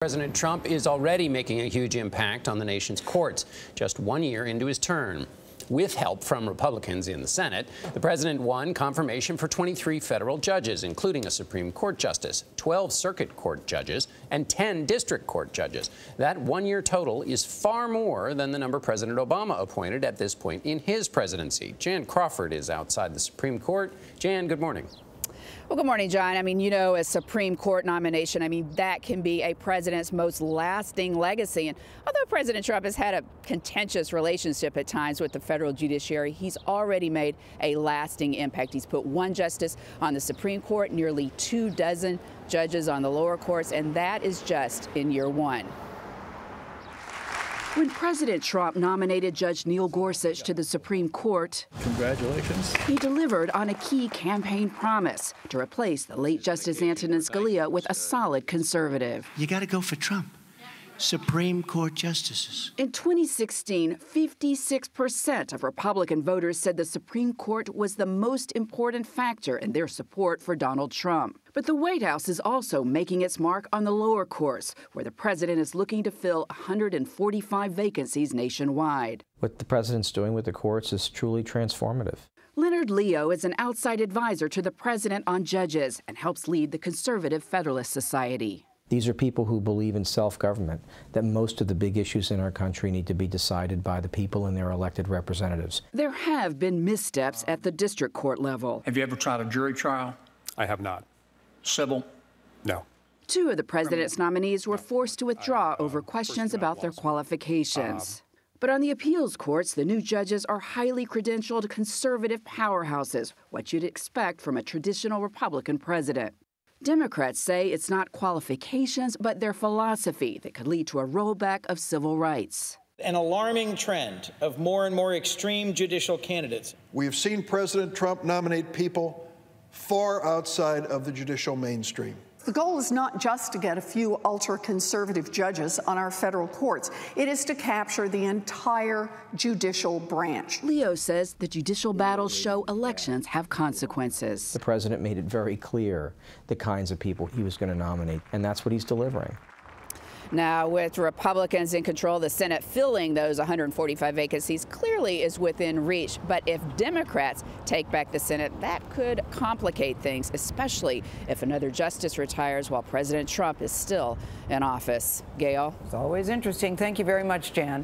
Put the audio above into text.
President Trump is already making a huge impact on the nation's courts, just 1 year into his term. With help from Republicans in the Senate, the president won confirmation for 23 federal judges, including a Supreme Court justice, 12 circuit court judges, and 10 district court judges. That 1 year total is far more than the number President Obama appointed at this point in his presidency. Jan Crawford is outside the Supreme Court. Jan, good morning. Well, good morning, John. I mean, you know, a Supreme Court nomination, that can be a president's most lasting legacy. And although President Trump has had a contentious relationship at times with the federal judiciary, he's already made a lasting impact. He's put one justice on the Supreme Court, nearly 24 judges on the lower courts, and that is just in year one. When President Trump nominated Judge Neil Gorsuch to the Supreme Court, congratulations, he delivered on a key campaign promise to replace the late Justice Antonin Scalia with a solid conservative. You got to go for Trump. Supreme Court justices. In 2016, 56% of Republican voters said the Supreme Court was the most important factor in their support for Donald Trump. But the White House is also making its mark on the lower courts, where the president is looking to fill 145 vacancies nationwide. What the president's doing with the courts is truly transformative. Leonard Leo is an outside advisor to the president on judges and helps lead the Conservative Federalist Society. These are people who believe in self-government, that most of the big issues in our country need to be decided by the people and their elected representatives. There have been missteps at the district court level. Have you ever tried a jury trial? I have not. Civil? No. Two of the president's nominees were forced to withdraw over questions about their qualifications. But on the appeals courts, the new judges are highly credentialed conservative powerhouses, what you'd expect from a traditional Republican president. Democrats say it's not qualifications, but their philosophy that could lead to a rollback of civil rights. An alarming trend of more and more extreme judicial candidates. We have seen President Trump nominate people far outside of the judicial mainstream. The goal is not just to get a few ultra-conservative judges on our federal courts. It is to capture the entire judicial branch. Leo says the judicial battles show elections have consequences. The president made it very clear the kinds of people he was going to nominate, and that's what he's delivering. Now, with Republicans in control, the Senate filling those 145 vacancies clearly is within reach. But if Democrats take back the Senate, that could complicate things, especially if another justice retires while President Trump is still in office. Gayle? It's always interesting. Thank you very much, Jan.